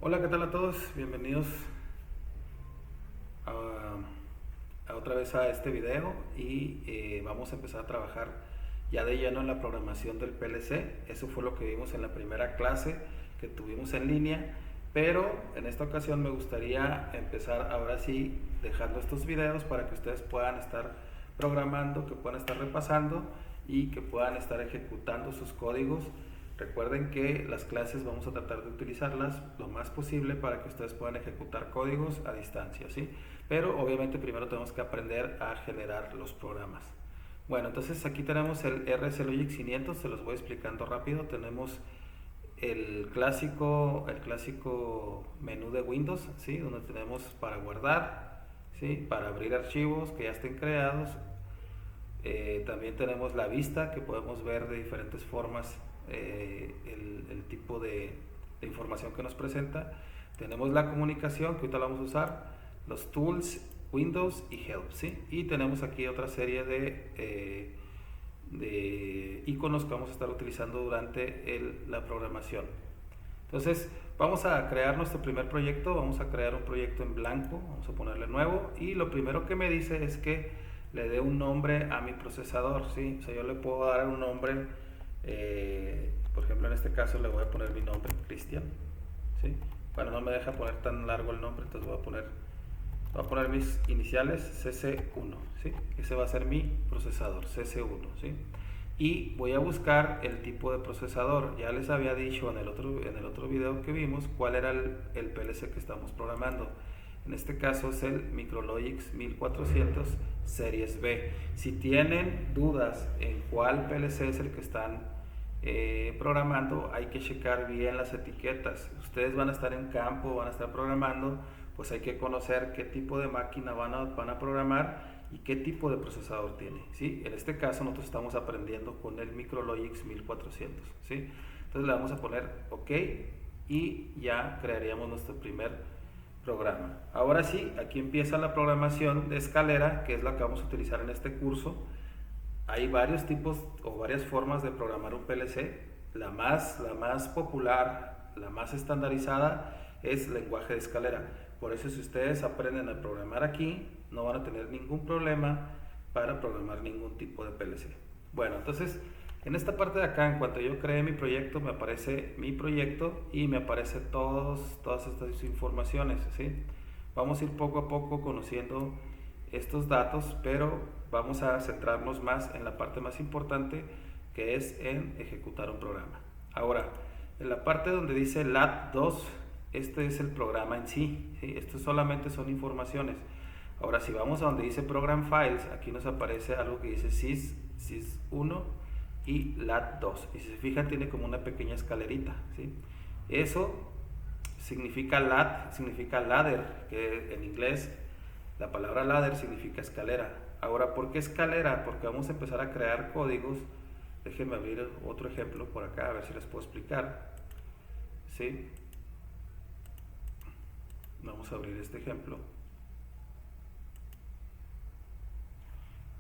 Hola, ¿qué tal a todos? Bienvenidos a otra vez a este video y vamos a empezar a trabajar ya de lleno en la programación del PLC. Eso fue lo que vimos en la primera clase que tuvimos en línea, pero en esta ocasión me gustaría empezar ahora sí dejando estos videos para que ustedes puedan estar programando, que puedan estar repasando y que puedan estar ejecutando sus códigos. Recuerden que las clases vamos a tratar de utilizarlas lo más posible para que ustedes puedan ejecutar códigos a distancia, ¿sí? Pero obviamente primero tenemos que aprender a generar los programas. Bueno, entonces aquí tenemos el RS Logic 500, se los voy explicando rápido. Tenemos el clásico menú de Windows, ¿sí? Donde tenemos para guardar, ¿sí? Para abrir archivos que ya estén creados. También tenemos la vista, que podemos ver de diferentes formas el tipo de información que nos presenta. Tenemos la comunicación, que ahorita la vamos a usar, los tools, Windows y Help, ¿sí? Y tenemos aquí otra serie de iconos que vamos a estar utilizando durante la programación. Entonces vamos a crear nuestro primer proyecto. Vamos a crear un proyecto en blanco, vamos a ponerle nuevo, y lo primero que me dice es que le dé un nombre a mi procesador, ¿sí? O sea, yo le puedo dar un nombre, por ejemplo en este caso le voy a poner mi nombre, Cristian, ¿sí? Bueno, no me deja poner tan largo el nombre, entonces voy a poner mis iniciales, CC1, ¿sí? Ese va a ser mi procesador, CC1, ¿sí? Y voy a buscar el tipo de procesador. Ya les había dicho en el otro video que vimos cuál era el PLC que estamos programando. En este caso es el Micrologix 1400 Series B. Si tienen dudas en cuál PLC es el que están programando, hay que checar bien las etiquetas. Ustedes van a estar en campo, van a estar programando, pues hay que conocer qué tipo de máquina van a programar y qué tipo de procesador tiene, ¿sí? En este caso nosotros estamos aprendiendo con el Micrologix 1400, ¿sí? Entonces le vamos a poner OK y ya crearíamos nuestro primer programa. Ahora sí, aquí empieza la programación de escalera, que es la que vamos a utilizar en este curso. Hay varios tipos o varias formas de programar un PLC. La más popular, la más estandarizada es lenguaje de escalera. Por eso si ustedes aprenden a programar aquí, no van a tener ningún problema para programar ningún tipo de PLC. Bueno, entonces en esta parte de acá, en cuanto yo creé mi proyecto, me aparece mi proyecto y me aparece todas estas informaciones, ¿sí? Vamos a ir poco a poco conociendo estos datos, pero vamos a centrarnos más en la parte más importante, que es en ejecutar un programa. Ahora, en la parte donde dice LAT2, este es el programa en sí, ¿sí? Esto solamente son informaciones. Ahora, si vamos a donde dice Program Files, aquí nos aparece algo que dice sys1 y lat2, y si se fijan tiene como una pequeña escalerita, ¿sí? Eso significa lat, significa ladder, que en inglés la palabra ladder significa escalera. Ahora, ¿por qué escalera? Porque vamos a empezar a crear códigos. Déjenme abrir otro ejemplo por acá, a ver si les puedo explicar, ¿sí? Vamos a abrir este ejemplo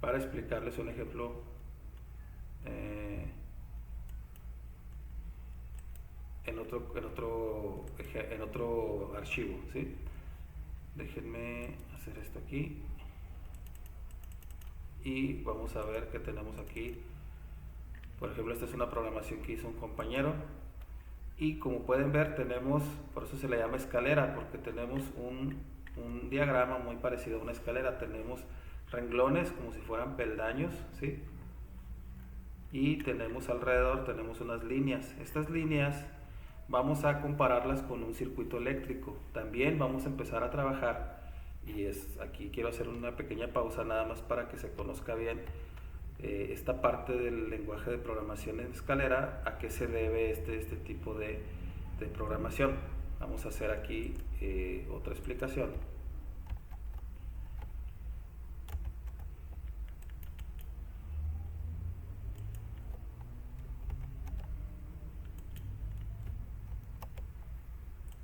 para explicarles un ejemplo en otro archivo, ¿sí? Déjenme hacer esto aquí y vamos a ver qué tenemos aquí. Por ejemplo, esta es una programación que hizo un compañero y como pueden ver tenemos, por eso se le llama escalera, porque tenemos un diagrama muy parecido a una escalera. Tenemos renglones como si fueran peldaños, ¿sí? Y tenemos alrededor, tenemos unas líneas. Estas líneas vamos a compararlas con un circuito eléctrico. También vamos a empezar a trabajar, y aquí quiero hacer una pequeña pausa nada más para que se conozca bien esta parte del lenguaje de programación en escalera, a qué se debe este tipo de programación. Vamos a hacer aquí otra explicación.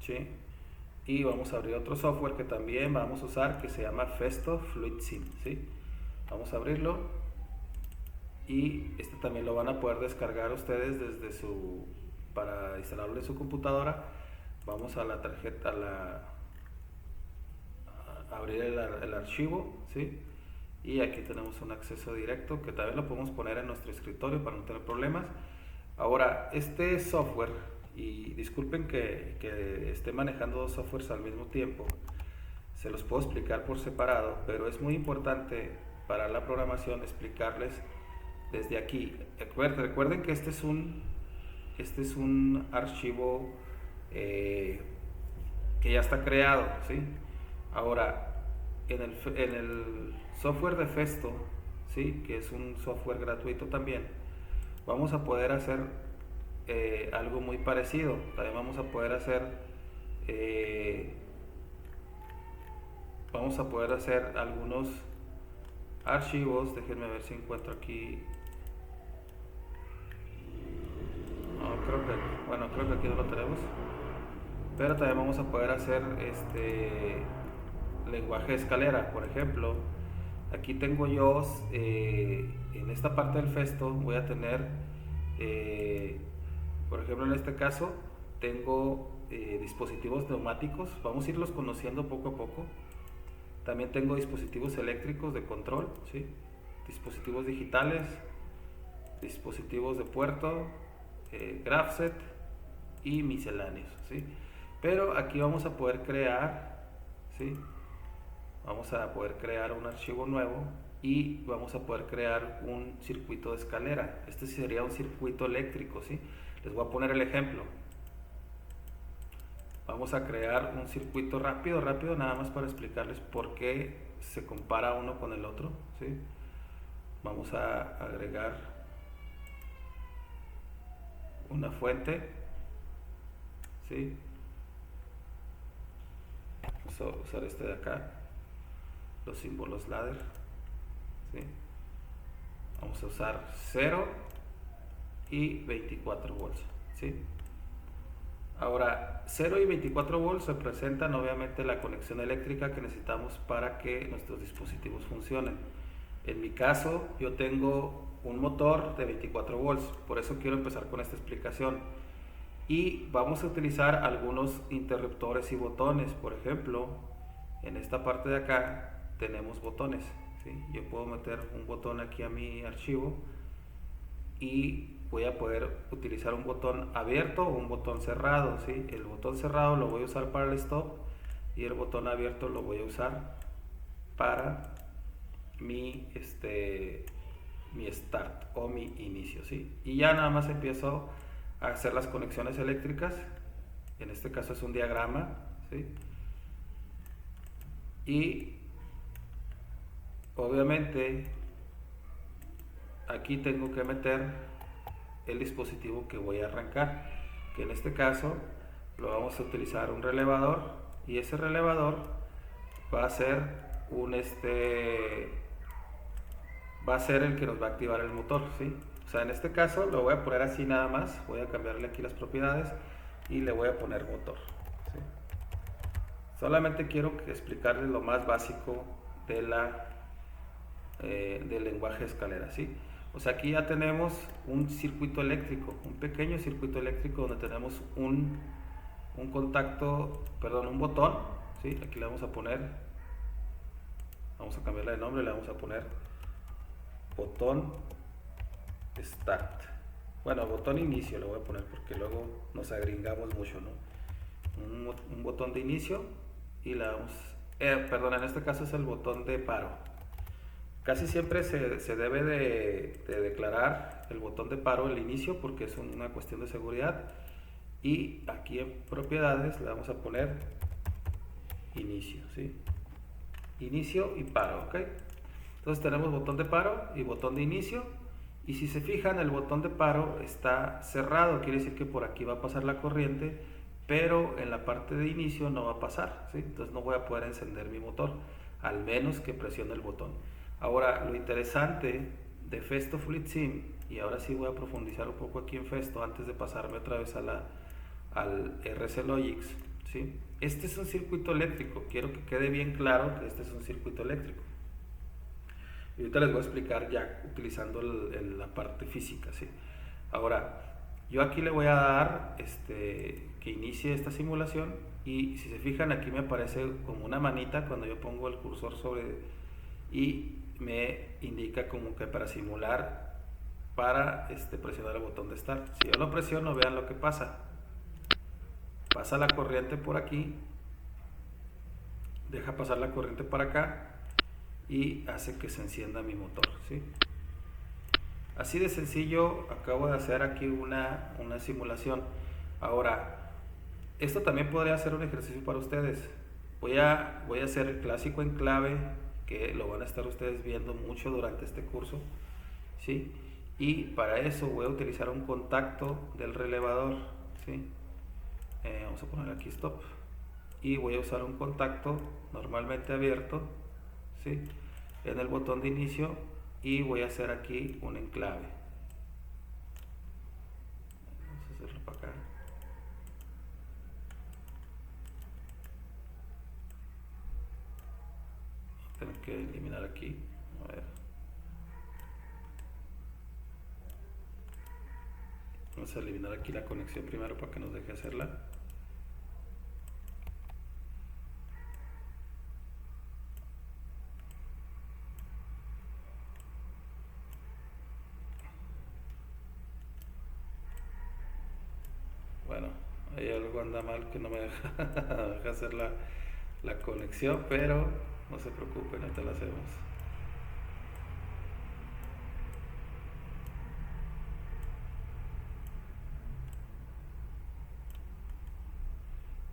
¿Sí? Y vamos a abrir otro software que también vamos a usar, que se llama Festo Fluid Sim, ¿sí? Vamos a abrirlo y este también lo van a poder descargar ustedes para instalarlo en su computadora. Vamos a la tarjeta, a abrir el archivo, ¿sí? Y aquí tenemos un acceso directo que también lo podemos poner en nuestro escritorio para no tener problemas. Ahora, este software, y disculpen que esté manejando dos softwares al mismo tiempo, se los puedo explicar por separado, pero es muy importante para la programación explicarles desde aquí. Recuerden que este es un archivo que ya está creado, ¿sí? Ahora, en el software de Festo, ¿sí? Que es un software gratuito también, vamos a poder hacer algo muy parecido. También vamos a poder hacer algunos archivos. Déjenme ver si encuentro aquí. No, creo que aquí no lo tenemos, pero también vamos a poder hacer lenguaje de escalera. Por ejemplo, aquí tengo yo en esta parte del Festo voy a tener por ejemplo, en este caso tengo dispositivos neumáticos. Vamos a irlos conociendo poco a poco. También tengo dispositivos eléctricos de control, ¿sí? Dispositivos digitales, dispositivos de puerto, GraphSet y misceláneos, ¿sí? Pero aquí vamos a poder crear, ¿sí? Vamos a poder crear un archivo nuevo y vamos a poder crear un circuito de escalera. Este sería un circuito eléctrico, ¿sí? Les voy a poner el ejemplo. Vamos a crear un circuito rápido, nada más para explicarles por qué se compara uno con el otro, ¿sí? Vamos a agregar una fuente, ¿sí? Vamos a usar este de acá, los símbolos ladder, ¿sí? Vamos a usar 0 y 24 volts, ¿sí? Ahora, 0 y 24 volts representan obviamente la conexión eléctrica que necesitamos para que nuestros dispositivos funcionen. En mi caso, yo tengo un motor de 24 volts, por eso quiero empezar con esta explicación. Y vamos a utilizar algunos interruptores y botones. Por ejemplo, en esta parte de acá tenemos botones, ¿sí? Yo puedo meter un botón aquí a mi archivo y voy a poder utilizar un botón abierto o un botón cerrado, ¿sí? El botón cerrado lo voy a usar para el stop y el botón abierto lo voy a usar para mi start o mi inicio, ¿sí? Y ya nada más empiezo a hacer las conexiones eléctricas. En este caso es un diagrama, ¿sí? Y obviamente aquí tengo que meter el dispositivo que voy a arrancar, que en este caso lo vamos a utilizar un relevador, y ese relevador va a ser va a ser el que nos va a activar el motor, ¿sí? O sea, en este caso lo voy a poner así nada más, voy a cambiarle aquí las propiedades y le voy a poner motor, ¿sí? Solamente quiero explicarles lo más básico de del lenguaje de escalera, ¿sí? O sea, aquí ya tenemos un circuito eléctrico, un pequeño circuito eléctrico donde tenemos un botón, ¿sí? Aquí le vamos a poner, vamos a cambiarle de nombre, le vamos a poner botón start. Bueno, botón inicio le voy a poner porque luego nos agringamos mucho, ¿no? Un botón de inicio y le damos, en este caso es el botón de paro. Casi siempre se debe de declarar el botón de paro al inicio porque es una cuestión de seguridad. Y aquí en propiedades le vamos a poner inicio, ¿sí? Inicio y paro, ¿ok? Entonces tenemos botón de paro y botón de inicio. Y si se fijan, el botón de paro está cerrado, quiere decir que por aquí va a pasar la corriente, pero en la parte de inicio no va a pasar, ¿sí? Entonces no voy a poder encender mi motor, al menos que presione el botón. Ahora, lo interesante de Festo Fluid Sim, y ahora sí voy a profundizar un poco aquí en Festo antes de pasarme otra vez al RC Logix, ¿sí? Este es un circuito eléctrico, quiero que quede bien claro que este es un circuito eléctrico. Y ahorita les voy a explicar ya utilizando la parte física, ¿sí? Ahora, Yo aquí le voy a dar que inicie esta simulación, y si se fijan aquí me aparece como una manita cuando yo pongo el cursor sobre, y me indica como que para simular, para presionar el botón de Start. Si yo lo presiono, vean lo que pasa. Pasa la corriente por aquí, deja pasar la corriente para acá y hace que se encienda mi motor, ¿sí? Así de sencillo acabo de hacer aquí una simulación. Ahora, esto también podría ser un ejercicio para ustedes. Voy a hacer el clásico enclave, que lo van a estar ustedes viendo mucho durante este curso, ¿sí? Y para eso voy a utilizar un contacto del relevador, ¿sí? Vamos a poner aquí stop, y voy a usar un contacto normalmente abierto, ¿sí? En el botón de inicio, y voy a hacer aquí un enclave. Vamos a hacerlo para acá. Tengo que eliminar aquí. A ver. Vamos a eliminar aquí la conexión primero para que nos deje hacerla. Bueno, ahí algo anda mal que no me deja hacer la conexión, pero no se preocupen, ahorita la hacemos.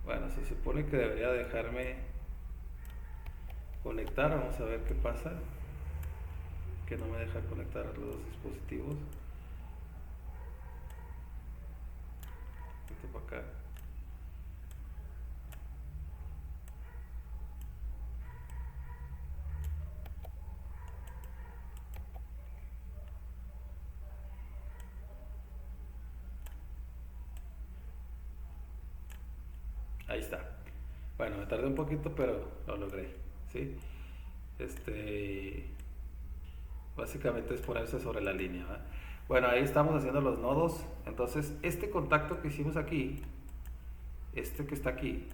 Bueno, se supone que debería dejarme conectar. Vamos a ver qué pasa, que no me deja conectar los dos dispositivos. Esto para acá. Ahí está. Bueno, me tardé un poquito, pero lo logré, ¿sí? Básicamente es ponerse sobre la línea, ¿verdad? Bueno, ahí estamos haciendo los nodos. Entonces, este contacto que hicimos aquí, este que está aquí,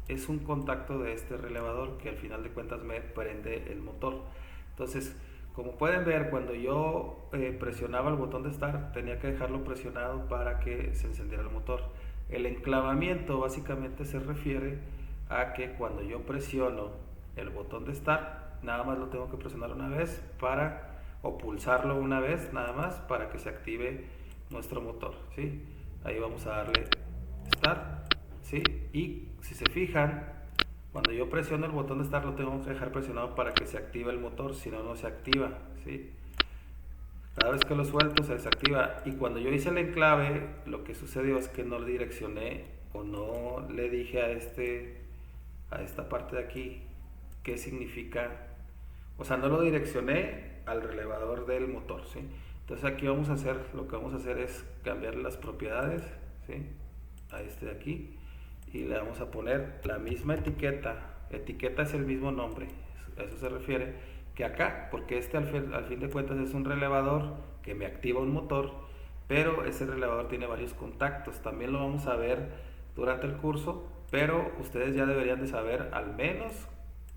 es un contacto de este relevador que al final de cuentas me prende el motor. Entonces, como pueden ver, cuando yo presionaba el botón de Start, tenía que dejarlo presionado para que se encendiera el motor. El enclavamiento básicamente se refiere a que cuando yo presiono el botón de Start, nada más lo tengo que presionar una vez o pulsarlo una vez nada más para que se active nuestro motor, ¿sí? Ahí vamos a darle Start, ¿sí? Y si se fijan, cuando yo presiono el botón de Start lo tengo que dejar presionado para que se active el motor, si no, no se activa, ¿sí? Cada vez que lo suelto se desactiva. Y cuando yo hice el enclave, lo que sucedió es que no le direccioné o no le dije a esta parte de aquí qué significa. O sea, no lo direccioné al relevador del motor, ¿sí? Entonces aquí lo que vamos a hacer es cambiar las propiedades, ¿sí? A este de aquí, y le vamos a poner la misma etiqueta. Etiqueta es el mismo nombre, a eso se refiere, que acá, porque al fin de cuentas es un relevador que me activa un motor, pero ese relevador tiene varios contactos. También lo vamos a ver durante el curso, pero ustedes ya deberían de saber al menos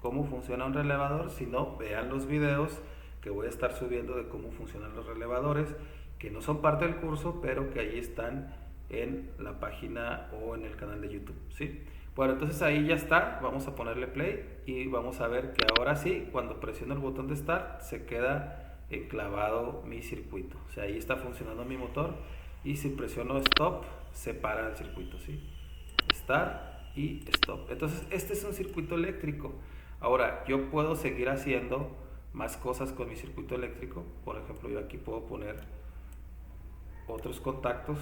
cómo funciona un relevador. Si no, vean los videos que voy a estar subiendo de cómo funcionan los relevadores, que no son parte del curso, pero que ahí están en la página o en el canal de YouTube, ¿sí? Bueno, entonces ahí ya está. Vamos a ponerle play y vamos a ver que ahora sí, cuando presiono el botón de Start, se queda enclavado mi circuito. O sea, ahí está funcionando mi motor, y si presiono Stop, se para el circuito, ¿sí? Start y Stop. Entonces, este es un circuito eléctrico. Ahora, yo puedo seguir haciendo más cosas con mi circuito eléctrico. Por ejemplo, yo aquí puedo poner otros contactos.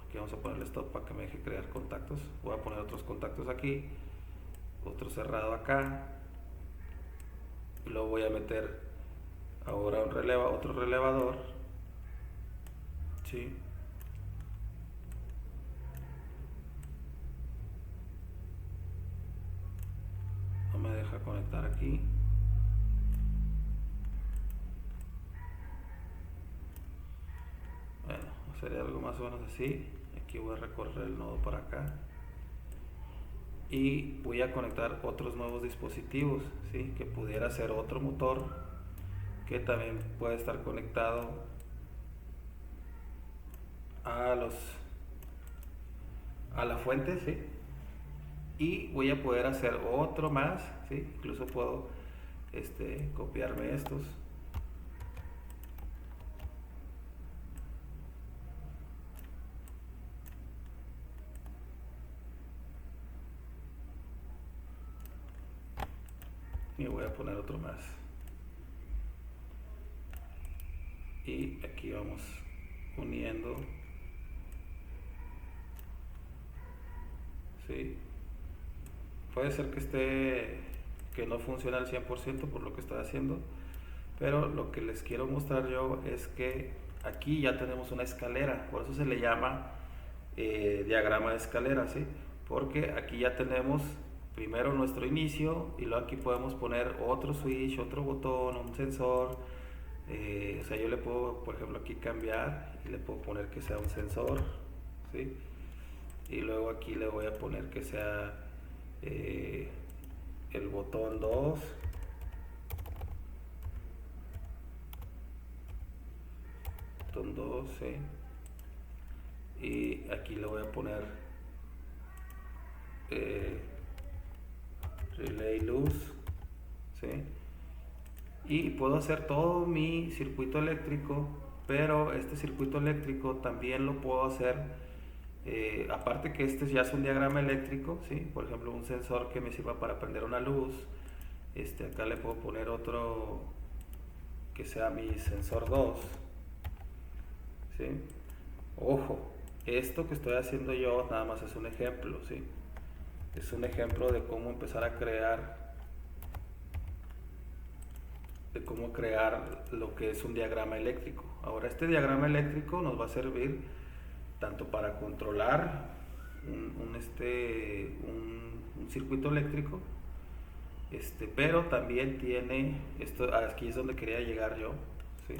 Aquí vamos a ponerle stop para que me deje crear contactos. Voy a poner otros contactos aquí, otro cerrado acá, y luego voy a meter ahora otro relevador, ¿sí? No me deja conectar aquí. Bueno, sería algo más o menos así. aquí voy a recorrer el nodo para acá y voy a conectar otros nuevos dispositivos, ¿sí? Que pudiera ser otro motor que también puede estar conectado a la fuente, ¿sí? Y voy a poder hacer otro más, ¿sí? Incluso puedo copiarme estos y voy a poner otro más, y aquí vamos uniendo, ¿sí? Puede ser que no funcione al 100% por lo que estoy haciendo, pero lo que les quiero mostrar yo es que aquí ya tenemos una escalera, por eso se le llama diagrama de escalera, ¿sí? Porque aquí ya tenemos primero nuestro inicio y luego aquí podemos poner otro switch, otro botón, un sensor. O sea, yo le puedo, por ejemplo, aquí cambiar y le puedo poner que sea un sensor, ¿sí? Y luego aquí le voy a poner que sea el botón 2, botón 2, ¿sí? Y aquí le voy a poner relay luz, ¿sí? Y puedo hacer todo mi circuito eléctrico, pero este circuito eléctrico también lo puedo hacer, aparte que este ya es un diagrama eléctrico, ¿sí? Por ejemplo, un sensor que me sirva para prender una luz, acá le puedo poner otro que sea mi sensor 2, ¿sí? Ojo, esto que estoy haciendo yo nada más es un ejemplo, ¿sí? Es un ejemplo de cómo empezar a crear lo que es un diagrama eléctrico. Ahora, este diagrama eléctrico nos va a servir tanto para controlar un circuito eléctrico, pero también tiene esto. Aquí es donde quería llegar yo, ¿sí?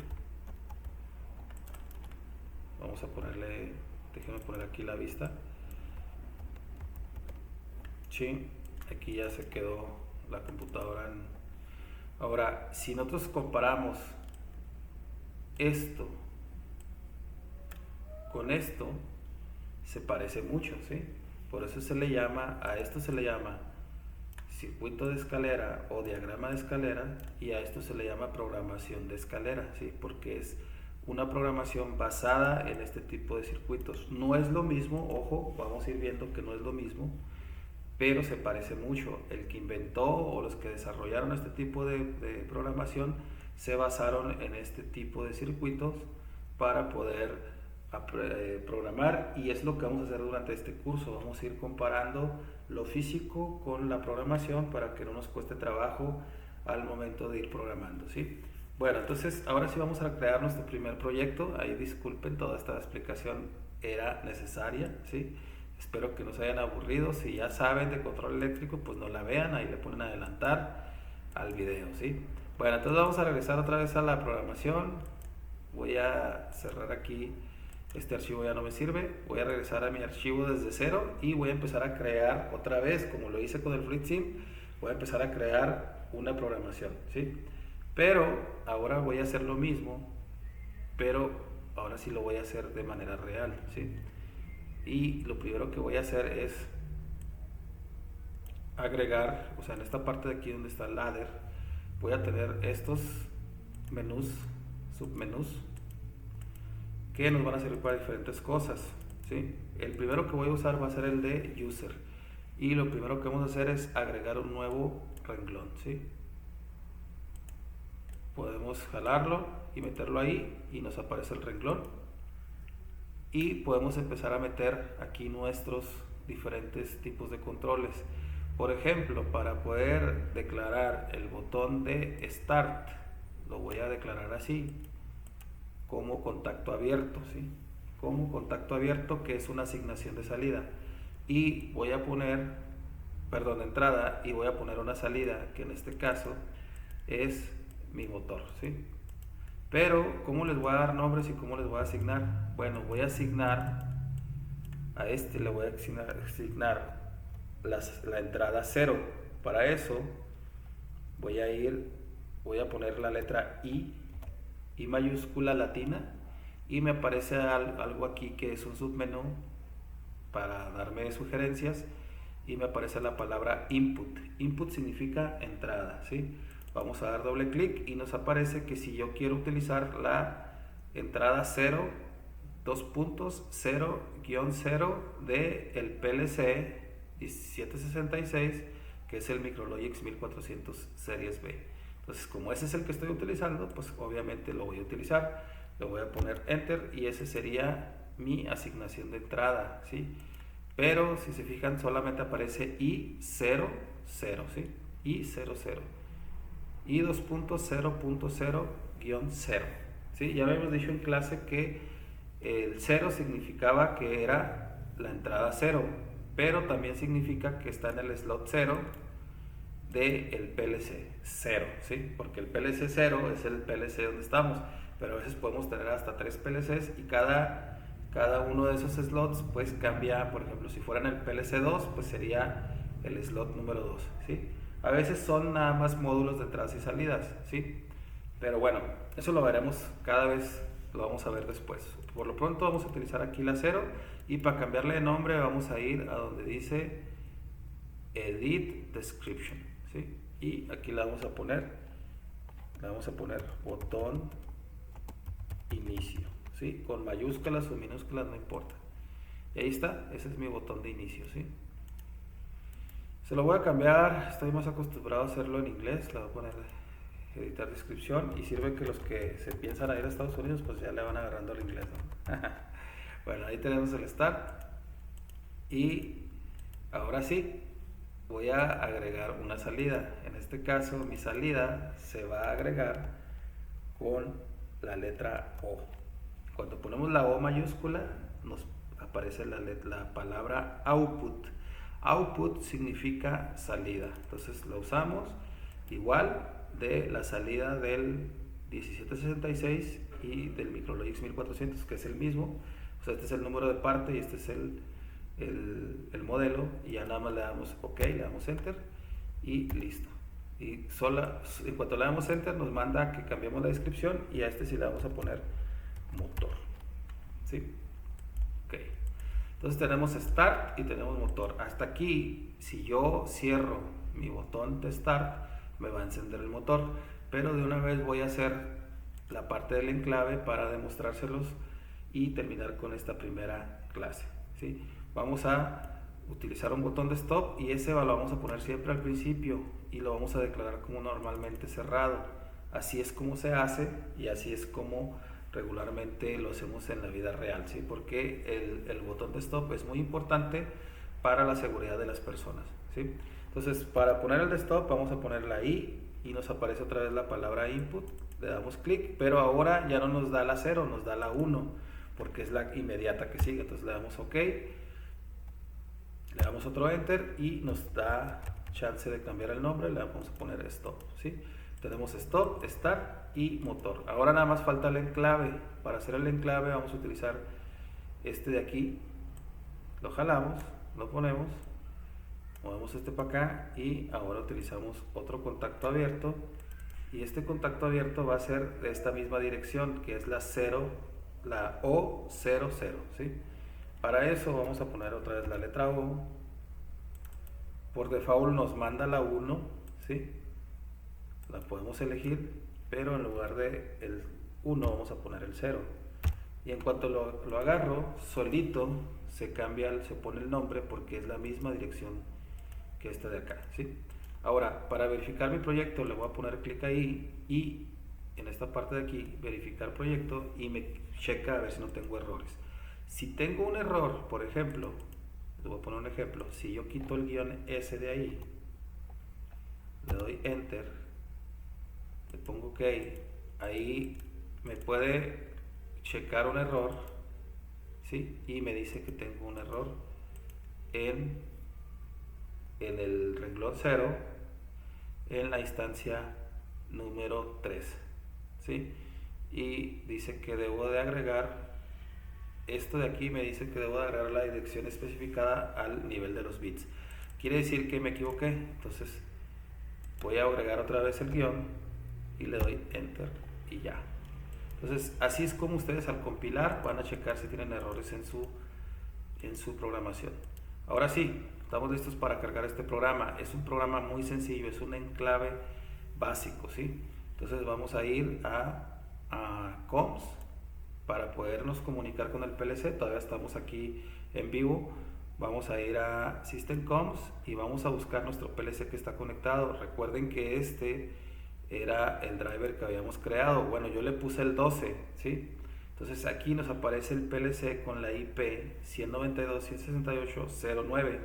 Vamos a ponerle, déjenme poner aquí la vista, sí, aquí ya se quedó la computadora Ahora, si nosotros comparamos esto con esto, se parece mucho, ¿sí? Por eso a esto se le llama circuito de escalera o diagrama de escalera, y a esto se le llama programación de escalera, ¿sí? Porque es una programación basada en este tipo de circuitos. No es lo mismo, ojo, vamos a ir viendo que no es lo mismo, pero se parece mucho. El que inventó o los que desarrollaron este tipo de programación se basaron en este tipo de circuitos para poder programar, y es lo que vamos a hacer durante este curso. Vamos a ir comparando lo físico con la programación para que no nos cueste trabajo al momento de ir programando, ¿sí? Bueno, entonces ahora sí vamos a crear nuestro primer proyecto. Ahí disculpen, toda esta explicación era necesaria, ¿sí? Espero que no se hayan aburrido. Si ya saben de control eléctrico, pues no la vean, ahí le ponen adelantar al video, ¿sí? Bueno, entonces vamos a regresar otra vez a la programación. Voy a cerrar aquí, este archivo ya no me sirve. Voy a regresar a mi archivo desde cero y voy a empezar a crear otra vez, como lo hice con el FluidSim. Voy a empezar a crear una programación, ¿sí? Pero ahora voy a hacer lo mismo, pero ahora sí lo voy a hacer de manera real, ¿sí? Y lo primero que voy a hacer es agregar, o sea, en esta parte de aquí donde está el ladder, voy a tener estos menús, submenús, que nos van a servir para diferentes cosas, ¿sí? El primero que voy a usar va a ser el de user, y lo primero que vamos a hacer es agregar un nuevo renglón, ¿sí? Podemos jalarlo y meterlo ahí y nos aparece el renglón, y podemos empezar a meter aquí nuestros diferentes tipos de controles. Por ejemplo, para poder declarar el botón de Start, lo voy a declarar así, como contacto abierto, ¿sí? Como contacto abierto, que es una asignación de salida. Y voy a poner, perdón, de entrada, y voy a poner una salida, que en este caso es mi motor, ¿sí? Pero, ¿cómo les voy a dar nombres y cómo les voy a asignar? Bueno, voy a asignar a este le voy a asignar la entrada 0. Para eso voy a poner la letra I mayúscula latina, y me aparece algo aquí que es un submenú para darme sugerencias, y me aparece la palabra input. Input significa entrada, ¿sí? Vamos a dar doble clic y nos aparece que si yo quiero utilizar la entrada 0, 2.0-0 de el PLC 1766, que es el Micrologix 1400 Series B. Entonces, como ese es el que estoy utilizando, pues obviamente lo voy a utilizar. Le voy a poner Enter y ese sería mi asignación de entrada, ¿sí? Pero si se fijan, solamente aparece I00, ¿sí? I00. Y 2.0.0-0, ¿sí? Ya habíamos dicho en clase que el 0 significaba que era la entrada 0, pero también significa que está en el slot 0 del PLC 0, ¿sí? Porque el PLC 0 es el PLC donde estamos, pero a veces podemos tener hasta 3 PLCs y cada uno de esos slots pues cambia. Por ejemplo, si fuera en el PLC 2, pues sería el slot número 2, ¿sí? A veces son nada más módulos de entradas y salidas, ¿sí? Pero bueno, eso lo veremos cada vez, lo vamos a ver después. Por lo pronto vamos a utilizar aquí la 0, y para cambiarle de nombre vamos a ir a donde dice Edit Description, ¿sí? Y aquí le vamos a poner botón inicio, ¿sí? Con mayúsculas o minúsculas, no importa. Y ahí está, ese es mi botón de inicio, ¿sí? Se lo voy a cambiar, estoy más acostumbrado a hacerlo en inglés. Le voy a poner editar descripción, y sirve que los que se piensan a ir a Estados Unidos pues ya le van agarrando el inglés, ¿no? Bueno, ahí tenemos el start, y ahora sí voy a agregar una salida. En este caso mi salida se va a agregar con la letra O. Cuando ponemos la O mayúscula nos aparece la palabra output. Output significa salida, entonces lo usamos igual de la salida del 1766 y del Micrologix 1400, que es el mismo. O sea, este es el número de parte y este es el modelo, y ya nada más le damos OK, le damos Enter y listo. Y en cuanto le damos Enter nos manda a que cambiemos la descripción, y a este sí le vamos a poner motor, ¿sí? OK. Entonces tenemos Start y tenemos motor. Hasta aquí, si yo cierro mi botón de Start, me va a encender el motor, pero de una vez voy a hacer la parte del enclave para demostrárselos y terminar con esta primera clase, ¿sí? Vamos a utilizar un botón de Stop, y ese lo vamos a poner siempre al principio y lo vamos a declarar como normalmente cerrado. Así es como se hace y así es como regularmente lo hacemos en la vida real, ¿sí? Porque el botón de stop es muy importante para la seguridad de las personas, ¿sí? Entonces, para poner el de stop vamos a poner la I y nos aparece otra vez la palabra input. Le damos clic, pero ahora ya no nos da la 0, nos da la 1, porque es la inmediata que sigue. Entonces le damos OK, le damos otro Enter y nos da chance de cambiar el nombre. Le vamos a poner stop, ¿sí? Tenemos stop, start y motor. Ahora nada más falta el enclave. Para hacer el enclave vamos a utilizar este de aquí. Lo jalamos, lo ponemos, movemos este para acá, y ahora utilizamos otro contacto abierto, y este contacto abierto va a ser de esta misma dirección, que es la O00, ¿sí? Para eso vamos a poner otra vez la letra O. Por default nos manda la 1, ¿sí? La podemos elegir, pero en lugar de el 1 vamos a poner el 0. Y en cuanto lo agarro, solito se pone el nombre, porque es la misma dirección que esta de acá, ¿sí? Ahora, para verificar mi proyecto le voy a poner clic ahí, y en esta parte de aquí, verificar proyecto, y me checa a ver si no tengo errores. Si tengo un error, por ejemplo, les voy a poner un ejemplo. Si yo quito el guión S de ahí, le doy Enter, le pongo OK, ahí me puede checar un error, ¿sí? Y me dice que tengo un error en el renglón 0, en la instancia número 3, ¿sí? Y dice que debo de agregar esto de aquí me dice que debo de agregar la dirección especificada al nivel de los bits. Quiere decir que me equivoqué. Entonces voy a agregar otra vez el guión y le doy enter y ya. Entonces así es como ustedes al compilar van a checar si tienen errores en su programación. Ahora sí, estamos listos para cargar este programa. Es un programa muy sencillo, es un enclave básico, ¿sí? Entonces vamos a ir a comms para podernos comunicar con el PLC. Todavía estamos aquí en vivo. Vamos a ir a System Comms y vamos a buscar nuestro PLC que está conectado. Recuerden que este era el driver que habíamos creado. Bueno, yo le puse el 12, ¿sí? Entonces aquí nos aparece el PLC con la IP 192.168.0.9.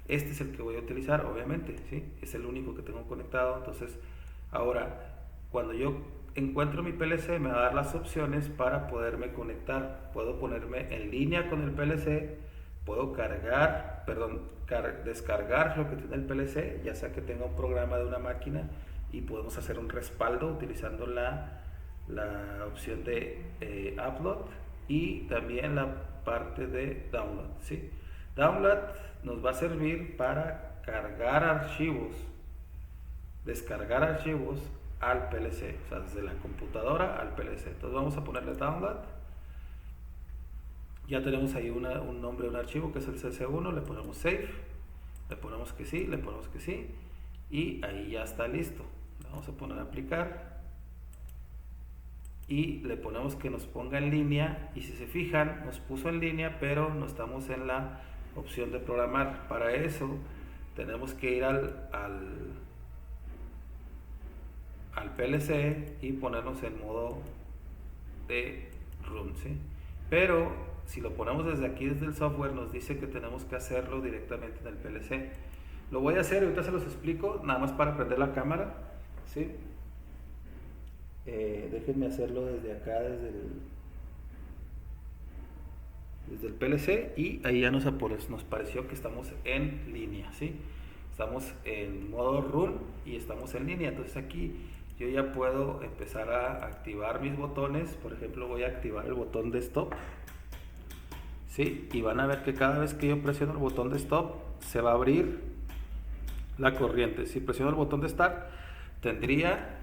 Este es el que voy a utilizar, obviamente, ¿sí? Es el único que tengo conectado. Entonces ahora, cuando yo encuentro mi PLC, me va a dar las opciones para poderme conectar. Puedo ponerme en línea con el PLC, puedo descargar lo que tiene el PLC, ya sea que tenga un programa de una máquina, y podemos hacer un respaldo utilizando la opción de upload y también la parte de download, ¿sí? Download nos va a servir para cargar archivos, descargar archivos al PLC, o sea, desde la computadora al PLC. Entonces vamos a ponerle download. Ya tenemos ahí un nombre de un archivo que es el cc1, le ponemos save, le ponemos que sí, y ahí ya está listo. Le vamos a poner a aplicar y le ponemos que nos ponga en línea, y si se fijan nos puso en línea, pero no estamos en la opción de programar. Para eso tenemos que ir al PLC y ponernos en modo de run, ¿sí? Pero si lo ponemos desde aquí, desde el software, nos dice que tenemos que hacerlo directamente en el PLC. Lo voy a hacer, ahorita se los explico, nada más para prender la cámara, ¿sí? Déjenme hacerlo desde acá, desde el PLC, y ahí ya nos pareció que estamos en línea, ¿sí? Estamos en modo run y estamos en línea. Entonces aquí yo ya puedo empezar a activar mis botones. Por ejemplo, voy a activar el botón de stop, ¿sí? Y van a ver que cada vez que yo presiono el botón de stop se va a abrir la corriente. Si presiono el botón de start, tendría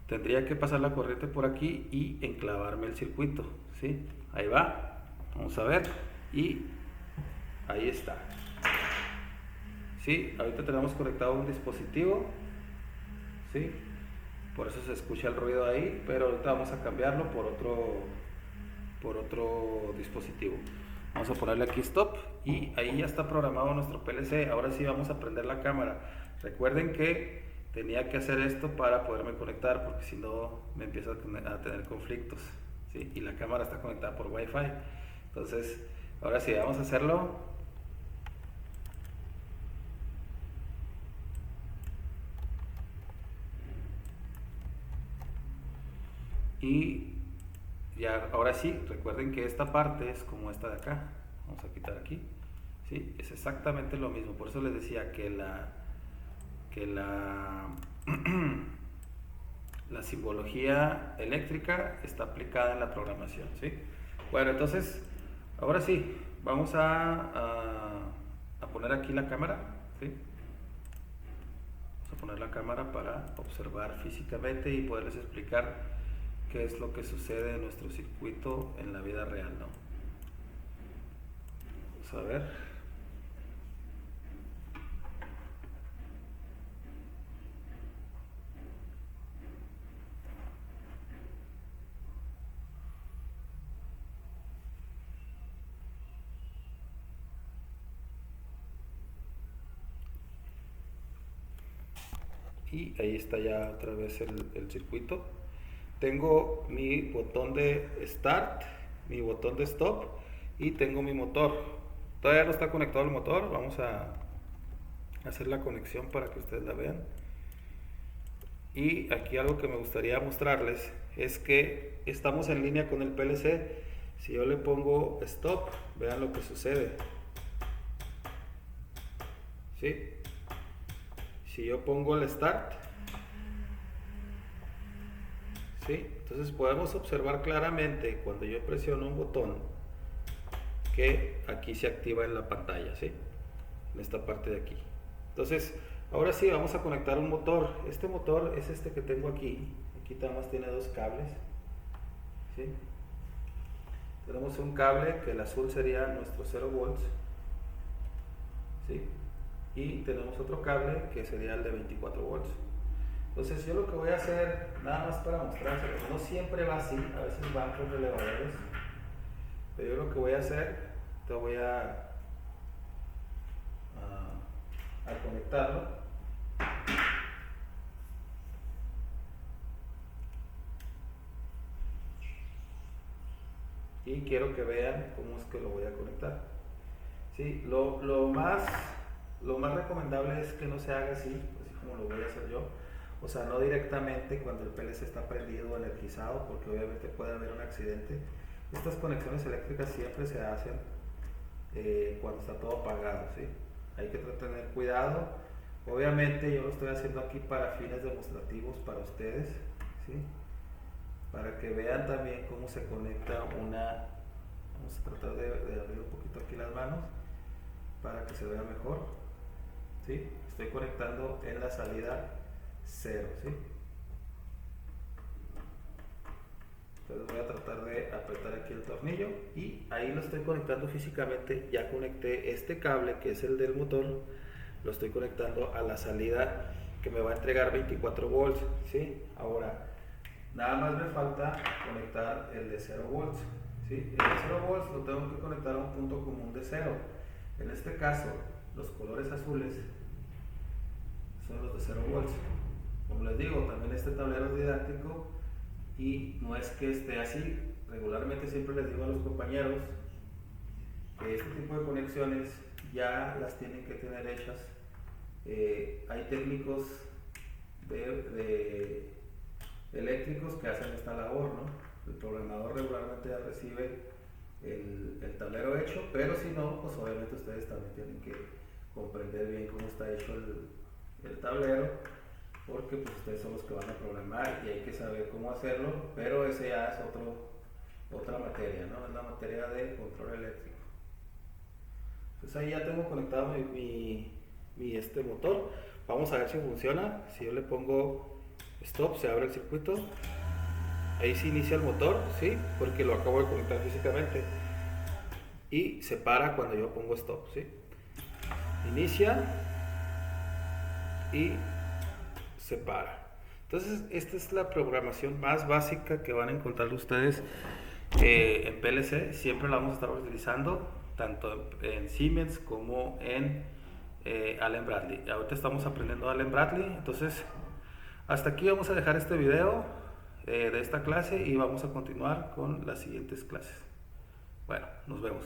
que pasar la corriente por aquí y enclavarme el circuito, ¿sí? Ahí va, vamos a ver, y ahí está, ¿sí? Ahorita tenemos conectado un dispositivo, ¿sí? Por eso se escucha el ruido ahí, pero ahorita vamos a cambiarlo por otro dispositivo. Vamos a ponerle aquí stop y ahí ya está programado nuestro PLC. Ahora sí vamos a prender la cámara. Recuerden que tenía que hacer esto para poderme conectar, porque si no me empiezo a tener conflictos, ¿sí? Y la cámara está conectada por Wi-Fi. Entonces ahora sí vamos a hacerlo. Y ya, ahora sí, recuerden que esta parte es como esta de acá. Vamos a quitar aquí, ¿sí? Es exactamente lo mismo. Por eso les decía que la simbología eléctrica está aplicada en la programación, ¿sí? Bueno, entonces ahora sí vamos a poner aquí la cámara, ¿sí? Vamos a poner la cámara para observar físicamente y poderles explicar qué es lo que sucede en nuestro circuito en la vida real, ¿no? Vamos a ver. Y ahí está ya otra vez el circuito. Tengo mi botón de start, mi botón de stop y tengo mi motor. Todavía no está conectado el motor. Vamos a hacer la conexión para que ustedes la vean. Y aquí algo que me gustaría mostrarles es que estamos en línea con el PLC. Si yo le pongo stop, vean lo que sucede, ¿sí? Si yo pongo el start, ¿sí? Entonces podemos observar claramente cuando yo presiono un botón que aquí se activa en la pantalla, ¿sí? En esta parte de aquí. Entonces, ahora sí vamos a conectar un motor. Este motor es este que tengo aquí. Aquí nada más tiene dos cables, ¿sí? Tenemos un cable que el azul sería nuestro 0 volts, ¿sí? Y tenemos otro cable que sería el de 24 volts. Entonces yo lo que voy a hacer, nada más para mostrárselo, no siempre va así, a veces van con relevadores, pero yo lo que voy a hacer, te voy a conectarlo. Y quiero que vean cómo es que lo voy a conectar. ¿Sí? Lo más recomendable es que no se haga así como lo voy a hacer yo. O sea, no directamente cuando el PLC está prendido o energizado, porque obviamente puede haber un accidente. Estas conexiones eléctricas siempre se hacen cuando está todo apagado, ¿sí? Hay que tener cuidado. Obviamente yo lo estoy haciendo aquí para fines demostrativos para ustedes, ¿sí? Para que vean también cómo se conecta una. Vamos a tratar de abrir un poquito aquí las manos para que se vea mejor, ¿sí? Estoy conectando en la salida 0, ¿sí? Entonces voy a tratar de apretar aquí el tornillo y ahí lo estoy conectando físicamente. Ya conecté este cable que es el del motor, lo estoy conectando a la salida que me va a entregar 24 volts, ¿sí? Ahora nada más me falta conectar el de 0 volts, ¿sí? El de 0 volts lo tengo que conectar a un punto común de 0. En este caso los colores azules son los de 0 volts. Como les digo, también este tablero es didáctico y no es que esté así. Regularmente siempre les digo a los compañeros que este tipo de conexiones ya las tienen que tener hechas. Hay técnicos de eléctricos que hacen esta labor, ¿no? El programador regularmente ya recibe el tablero hecho, pero si no, pues obviamente ustedes también tienen que comprender bien cómo está hecho el tablero, porque pues ustedes son los que van a programar y hay que saber cómo hacerlo, pero ese ya es otra materia, ¿no? Es la materia de control eléctrico. Pues ahí ya tengo conectado mi motor. Vamos a ver si funciona. Si yo le pongo stop, se abre el circuito. Ahí se inicia el motor, ¿sí? Porque lo acabo de conectar físicamente. Y se para cuando yo pongo stop, ¿sí? Inicia y se para. Entonces esta es la programación más básica que van a encontrar ustedes en PLC. Siempre la vamos a estar utilizando tanto en Siemens como en Allen Bradley. Ahorita estamos aprendiendo Allen Bradley. Entonces hasta aquí vamos a dejar este video de esta clase y vamos a continuar con las siguientes clases. Bueno, nos vemos.